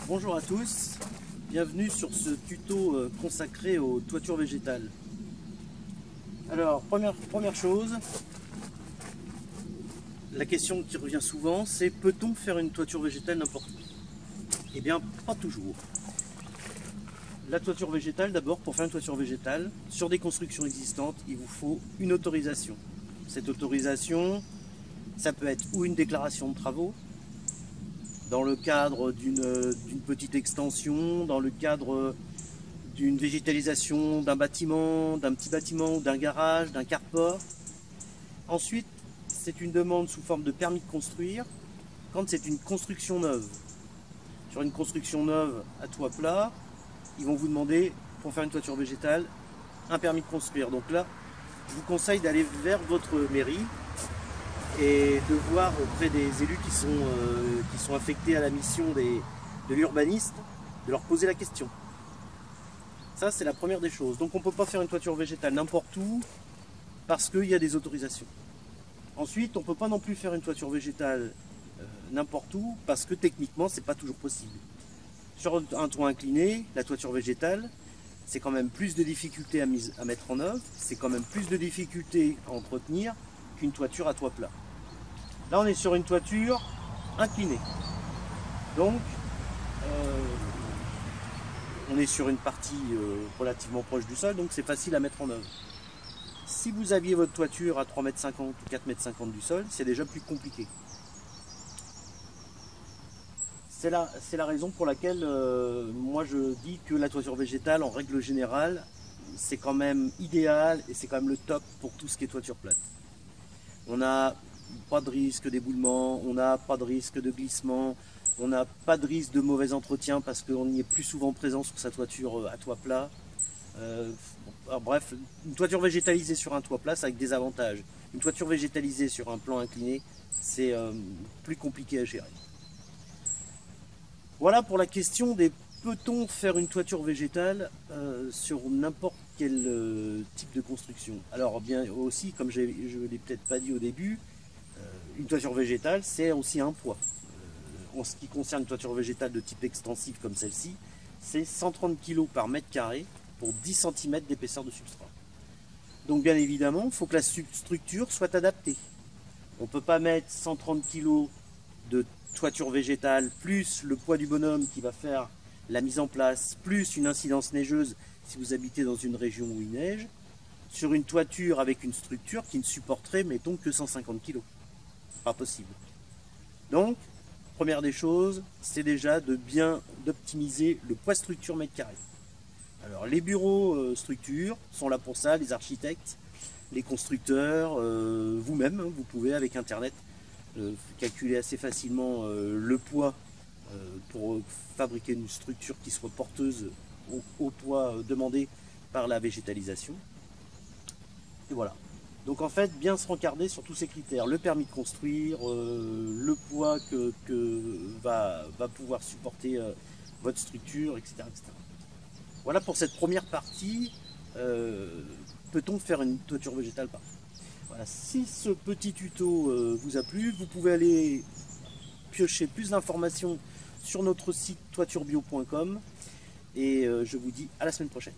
Bonjour à tous, bienvenue sur ce tuto consacré aux toitures végétales. Alors, première chose, la question qui revient souvent, c'est peut-on faire une toiture végétale n'importe où? Eh bien, pas toujours. La toiture végétale, d'abord, pour faire une toiture végétale, sur des constructions existantes, il vous faut une autorisation. Cette autorisation, ça peut être ou une déclaration de travaux, dans le cadre d'une petite extension, dans le cadre d'une végétalisation d'un bâtiment, d'un petit bâtiment ou d'un garage, d'un carport. Ensuite, c'est une demande sous forme de permis de construire quand c'est une construction neuve. Sur une construction neuve à toit plat, ils vont vous demander, pour faire une toiture végétale, un permis de construire. Donc là, je vous conseille d'aller vers votre mairie et de voir auprès des élus qui sont affectés à la mission de l'urbaniste, de leur poser la question. Ça, c'est la première des choses. Donc on ne peut pas faire une toiture végétale n'importe où parce qu'il y a des autorisations. Ensuite, on ne peut pas non plus faire une toiture végétale n'importe où parce que techniquement, ce n'est pas toujours possible. Sur un toit incliné, la toiture végétale, c'est quand même plus de difficultés à mettre en œuvre, c'est quand même plus de difficultés à entretenir qu'une toiture à toit plat. Là, on est sur une toiture inclinée. Donc, on est sur une partie relativement proche du sol, donc c'est facile à mettre en œuvre. Si vous aviez votre toiture à 3,50 m ou 4,50 m du sol, c'est déjà plus compliqué. C'est la raison pour laquelle moi je dis que la toiture végétale, en règle générale, c'est quand même idéal et c'est quand même le top pour tout ce qui est toiture plate. On n'a pas de risque d'éboulement, on n'a pas de risque de glissement, on n'a pas de risque de mauvais entretien parce qu'on y est plus souvent présent sur sa toiture à toit plat. Bref, une toiture végétalisée sur un toit plat, c'est avec des avantages. Une toiture végétalisée sur un plan incliné, c'est plus compliqué à gérer. Voilà pour la question des peut-on faire une toiture végétale sur n'importe quel type de construction. Alors bien aussi, comme je ne l'ai peut-être pas dit au début, une toiture végétale c'est aussi un poids. En ce qui concerne une toiture végétale de type extensif comme celle-ci, c'est 130 kg par mètre carré pour 10 cm d'épaisseur de substrat. Donc bien évidemment, il faut que la structure soit adaptée. On ne peut pas mettre 130 kg de toiture végétale, plus le poids du bonhomme qui va faire la mise en place, plus une incidence neigeuse si vous habitez dans une région où il neige, sur une toiture avec une structure qui ne supporterait, mettons, que 150 kg. Pas possible. Donc, première des choses, c'est déjà de bien d'optimiser le poids structure mètre carré. Alors, les bureaux structure sont là pour ça, les architectes, les constructeurs, vous-même, vous pouvez avec Internet calculer assez facilement le poids pour fabriquer une structure qui soit porteuse au poids demandé par la végétalisation. Et voilà. Donc en fait, bien se rencarder sur tous ces critères. Le permis de construire, le poids que va pouvoir supporter votre structure, etc., etc. Voilà pour cette première partie. Peut-on faire une toiture végétale partout? Voilà, si ce petit tuto vous a plu, vous pouvez aller piocher plus d'informations sur notre site toiturebio.com et je vous dis à la semaine prochaine.